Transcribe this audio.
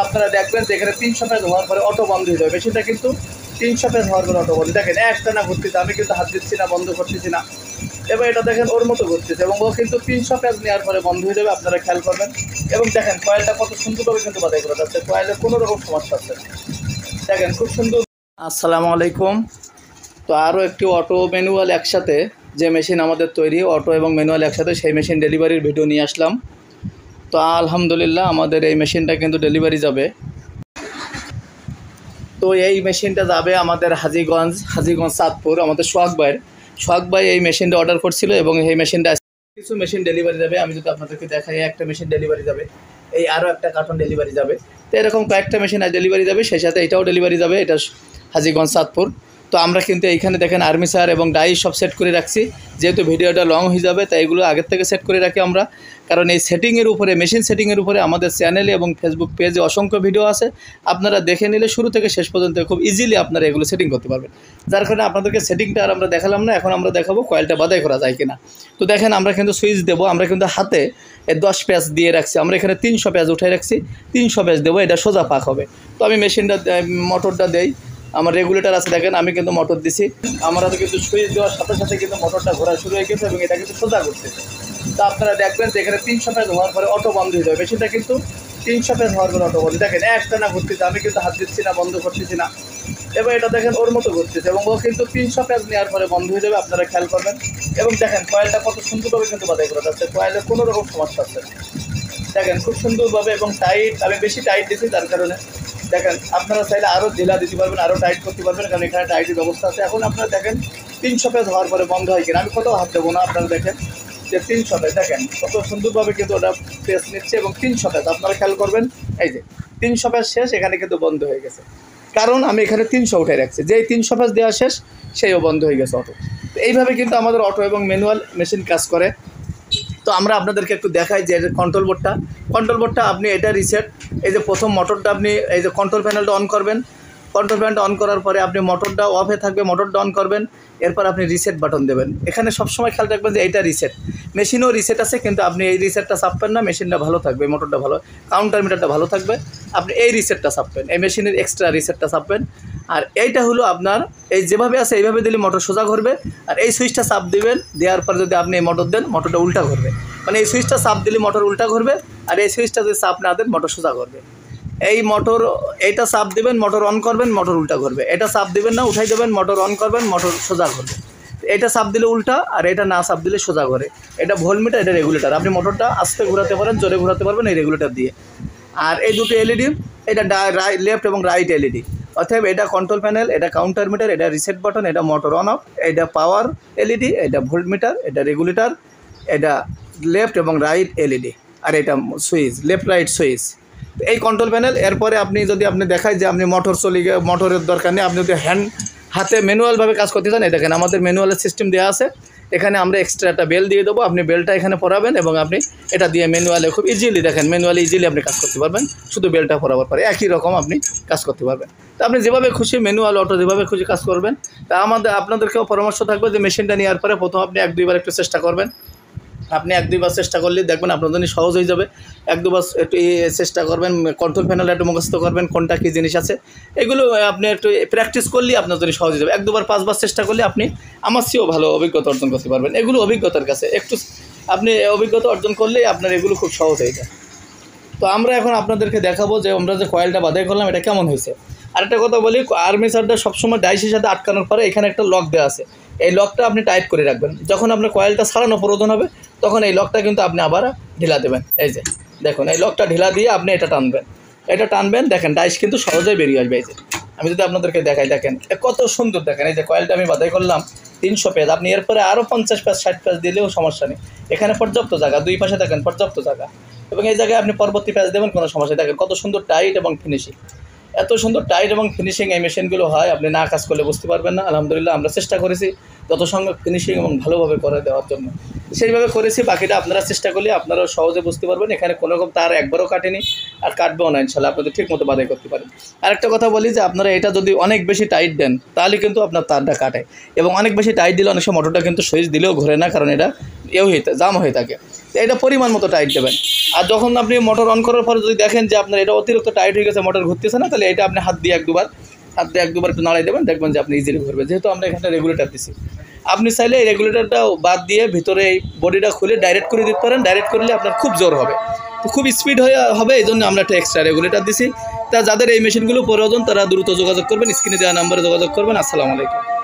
আপনারা দেখবেন যে এখানে 300 পেজ হওয়ার পরে অটো বন্ধ হয়ে যাবে। মেশিনটা কিন্তু 300 পেজ হওয়ার পরে অটো বন্ধ। দেখেন একটা না ঘুরতেছে, আমি কিন্তু হাত দিচ্ছি না, বন্ধ করতেছি না। এবার এটা দেখেন ওর মতো ঘুরতেছে এবং ও কিন্তু 300 পেজ নেওয়ার পরে বন্ধ হয়ে যাবে। আপনারা খেয়াল করবেন এবং দেখেন কয়েলটা কত সুন্দরভাবে কিন্তু বাধাই করা যাচ্ছে, কয়েলের কোনো রকম সমস্যা আছে না। দেখেন খুব সুন্দর। আসসালামু আলাইকুম। তো আরও একটি অটো ম্যানুয়াল একসাথে যে মেশিন আমাদের তৈরি, অটো এবং ম্যানুয়াল একসাথে, সেই মেশিন ডেলিভারির ভিডিও নিয়ে আসলাম। তো আলহামদুলিল্লাহ আমাদের এই মেশিনটা কিন্তু ডেলিভারি যাবে। তো এই মেশিনটা যাবে আমাদের হাজীগঞ্জ চাঁদপুর। আমাদের সোহাগ ভাই এই মেশিনটা অর্ডার করছিল এবং এই মেশিনটা কিছু মেশিন ডেলিভারি যাবে। আমি যদি আপনাদেরকে দেখাই, একটা মেশিন ডেলিভারি যাবে, এই আরও একটা কার্টন ডেলিভারি যাবে। তো এরকম কয়েকটা মেশিন আজ ডেলিভারি যাবে, সেই সাথে এটাও ডেলিভারি যাবে। এটা হাজীগঞ্জ চাঁদপুর। তো আমরা কিন্তু এইখানে দেখেন আর্মিসার এবং ডাই সব সেট করে রাখছি। যেহেতু ভিডিওটা লং হয়ে যাবে তাই এগুলো আগের থেকে সেট করে রাখি আমরা, কারণ এই সেটিংয়ের উপরে, মেশিন সেটিংয়ের উপরে আমাদের চ্যানেলে এবং ফেসবুক পেজে অসংখ্য ভিডিও আছে। আপনারা দেখে নিলে শুরু থেকে শেষ পর্যন্ত খুব ইজিলি আপনারা এগুলো সেটিং করতে পারবেন। যার কারণে আপনাদেরকে সেটিংটা আর আমরা দেখালাম না, এখন আমরা দেখাবো কয়েলটা বাধাই করা যায় কিনা। তো দেখেন আমরা কিন্তু সুইচ দেবো, আমরা কিন্তু হাতে 10 পেঁচ দিয়ে রাখছি। আমরা এখানে 300 পেঁচ উঠে রাখছি, 300 পেঁচ দেবো, এটা সোজা পাক হবে। তো আমি মেশিনটা মোটরটা দেই, আমার রেগুলেটর আছে দেখেন, আমি কিন্তু মোটর দিছি। আমরা তো কিন্তু সুইচ দেওয়ার সাথে সাথে কিন্তু মোটরটা ঘোরা শুরু হয়ে গেছে এবং এটা কিন্তু সোজা করতেছে। তো আপনারা দেখবেন যে এখানে 300 পেজ হওয়ার পরে অটো বন্ধ হয়ে যাবে। মেশিনটা কিন্তু 300 পেজ হওয়ার পরে অটো বন্ধ। দেখেন একটা না ঘুরতেছে, আমি কিন্তু হাত দিচ্ছি না, বন্ধ করতেছি না। এবার এটা দেখেন ওর মতো ঘুরতেছে এবং ও কিন্তু 300 পেজ নেওয়ার পরে বন্ধ হয়ে যাবে। আপনারা খেয়াল করবেন এবং দেখেন কয়েলটা কত সুন্দরভাবে কিন্তু বাধাই করা যাচ্ছে, কয়েলের কোনো রকম সমস্যা আছে না। দেখেন খুব সুন্দরভাবে এবং টাইট, আমি বেশি টাইট দিচ্ছি তার কারণে। দেখেন আপনারা চাইলে আরও ঢিলা দিতে পারবেন, আরও টাইট করতে পারবেন, কারণ এখানে টাইটের ব্যবস্থা আছে। এখন আপনারা দেখেন 300 পেজ হওয়ার পরে বন্ধ হয় কিনা, আমি কোথাও হাত দেবো না। আপনারা দেখেন যে 300 পেজ, দেখেন কত সুন্দরভাবে কিন্তু ওটা পেজ নিচ্ছে এবং 300 পেজ আপনারা খেয়াল করবেন। এই যে 300 পেজ শেষ, এখানে কিন্তু বন্ধ হয়ে গেছে, কারণ আমি এখানে 300 উঠে রাখছি। যেই 300 পেজ দেওয়া শেষ সেইও বন্ধ হয়ে গেছে অটো। তো এইভাবে কিন্তু আমাদের অটো এবং ম্যানুয়াল মেশিন কাজ করে। তো আমরা আপনাদেরকে একটু দেখাই যে কন্ট্রোল বোর্ডটা আপনি এটা রিসেট, এই যে প্রথম মোটরটা আপনি এই যে কন্ট্রোল প্যানেলটা অন করবেন, কন্ট্রোল প্যানেলটা অন করার পরে আপনি মোটরটা অফে থাকবে, মোটরটা অন করবেন, এরপর আপনি রিসেট বাটন দেবেন। এখানে সবসময় খেয়াল রাখবেন যে এইটা রিসেট, মেশিনও রিসেট আছে, কিন্তু আপনি এই রিসেটটা চাপবেন না, মেশিনটা ভালো থাকবে, মোটরটা ভালো, কাউন্টার মিটারটা ভালো থাকবে। আপনি এই রিসেটটা চাপবেন, এই মেশিনের এক্সট্রা রিসেটটা চাপবেন। আর এইটা হলো আপনার এই যেভাবে আছে এইভাবে দিলে মোটর সোজা ঘুরবে, আর এই সুইচটা চাপ দিবেন, দেওয়ার পর যদি আপনি এই মোটর দেন মোটরটা উল্টা ঘুরবে। মানে এই সুইচটা চাপ দিলে মোটর উল্টা ঘুরবে, আর এই সুইচটা যদি চাপ না দেন মোটর সোজা ঘুরবে। এই মোটর, এইটা চাপ দিবেন, মোটর অন করবেন, মোটর উল্টা ঘুরবে। এটা চাপ দিবেন না, উঠাই দেবেন, মোটর অন করবেন, মোটর সোজা ঘুরবে। এটা চাপ দিলে উল্টা, আর এটা না চাপ দিলে সোজা ঘুরে। এটা ভোল্টমিটার, এটা রেগুলেটর। আপনি মোটরটা আস্তে ঘোরাতে পারেন, জোরে ঘোরাতে পারবেন এই রেগুলেটর দিয়ে। আর এই দুটো এলইডি, এটা লেফট এবং রাইট এলইডি। অতএব এটা কন্ট্রোল প্যানেল, এটা কাউন্টার মিটার, এটা রিসেট বাটন, এটা মোটর অন অফ, এটা পাওয়ার এলইডি, এটা ভোল্টমিটার, এটা রেগুলেটর, এটা লেফট এবং রাইট এলইডি, আর এটা সুইচ, লেফট রাইট সুইচ। এই কন্ট্রোল প্যানেল। এরপরে আপনি যদি আপনি দেখায় যে আপনি মোটর চলে গিয়ে, মোটরের দরকার নেই, আপনি যদি হাতে ম্যানুয়ালভাবে কাজ করতে চান, এই দেখেন আমাদের ম্যানুয়ালের সিস্টেম দেওয়া আছে। এখানে আমরা এক্সট্রা একটা বেল দিয়ে দেবো, আপনি বেলটা এখানে পরাবেন এবং আপনি এটা দিয়ে ম্যানুয়ালে খুব ইজিলি, দেখেন ম্যানুয়ালি ইজিলি আপনি কাজ করতে পারবেন, শুধু বেলটা পরাবার পরে একই রকম আপনি কাজ করতে পারবেন। তো আপনি যেভাবে খুশি ম্যানুয়াল অটো যেভাবে খুশি কাজ করবেন। তা আপনাদেরকেও পরামর্শ থাকবে যে মেশিনটা নেওয়ার পরে প্রথম আপনি 1-2 বার একটু চেষ্টা করবেন। আপনি 1-2 বার চেষ্টা করলে দেখবেন আপনার জন্য সহজ হয়ে যাবে। 1-2 বার একটু চেষ্টা করবেন, কন্ট্রোল প্যানেল একটু মুখস্থ করবেন কোনটা কী জিনিস আছে, এগুলো আপনি একটু প্র্যাকটিস করলেই আপনার জন্য সহজ হয়ে যাবে। 1-2 বার 5 বার চেষ্টা করলে আপনি আমার চেয়েও ভালো অভিজ্ঞতা অর্জন করতে পারবেন। এগুলো অভিজ্ঞতার কাছে একটু আপনি অভিজ্ঞতা অর্জন করলেই আপনার এগুলো খুব সহজ হয়ে যায়। তো আমরা এখন আপনাদেরকে দেখাবো যে আমরা যে কয়েলটা বাধাই করলাম এটা কেমন হয়েছে। আরেকটা কথা বলি, আর্মেচারটা সবসময় ডাইসের সাথে আটকানোর পরে এখানে একটা লক দেওয়া আছে, এই লকটা আপনি টাইট করে রাখবেন। যখন আপনার কয়েলটা ছাড়ানো প্রয়োজন হবে তখন এই লকটা কিন্তু আপনি আবার ঢিলা দেবেন। এই যে দেখুন, এই লকটা ঢিলা দিয়ে আপনি এটা টানবেন, দেখেন ডাইস কিন্তু সহজেই বেরিয়ে আসবে। এই যে আমি যদি আপনাদেরকে দেখাই, দেখেন কত সুন্দর, দেখেন এই যে কয়েলটা আমি বাধাই করলাম 300 পেজ। আপনি এরপরে আরও 50 পেজ 60 পেজ দিলেও সমস্যা নেই, এখানে পর্যাপ্ত জায়গা, দুই পাশে দেখেন পর্যাপ্ত জায়গা, এবং এই জায়গায় আপনি পরবর্তী পেজ দেবেন, কোনো সমস্যা। দেখেন কত সুন্দর টাইট এবং ফিনিশিং, এত সুন্দর টাইট এবং ফিনিশিং এই মেশিনগুলো হয়, আপনি না কাজ করলে বুঝতে পারবেন না। আলহামদুলিল্লাহ আমরা চেষ্টা করেছি যত সম্ভব ফিনিশিং এবং ভালোভাবে করে দেওয়ার জন্য সেইভাবে করেছি। বাকিটা আপনারা চেষ্টা করলে আপনারাও সহজে বুঝতে পারবেন। এখানে কোনো রকম তার একবারও কাটেনি, আর কাটবেও না ইনশাল্লাহ, আপনাদের ঠিক মতো বাদাই করতে পারেন। আরেকটা কথা বলি যে আপনারা এটা যদি অনেক বেশি টাইট দেন তাহলে কিন্তু আপনার তারটা কাটে, এবং অনেক বেশি টাইট দিলে অনেক সময় মোটরটা কিন্তু সুইচ দিলেও ঘোরে না, কারণ এটা জাম হয়ে থাকে। এটা পরিমাণ মতো টাইট দেবেন। আর যখন আপনি মোটর অন করার পরে যদি দেখেন যে আপনার এটা অতিরিক্ত টাইট হয়ে গেছে, মোটর ঘুরতেছে না, তাহলে এটা আপনি হাত দিয়ে এক দুবার একটু নাড়াই দেবেন, দেখবেন যে আপনি ইজিলি ঘুরবে। যেহেতু আমরা এখানে রেগুলেটর দিচ্ছি, আপনি চাইলে এই রেগুলেটরটা বাদ দিয়ে ভিতরে এই বডিটা খুলে ডাইরেক্ট করে দিতে পারেন। ডাইরেক্ট করলে আপনার খুব জোর হবে, তো খুব স্পিড হবে, এই জন্য আমরা একটা এক্সট্রা রেগুলেটর দিছি। তা যাদের এই মেশিনগুলো প্রয়োজন তারা দ্রুত যোগাযোগ করবেন, স্ক্রিনে দেওয়া নাম্বারে যোগাযোগ করবেন। আসসালামু আলাইকুম।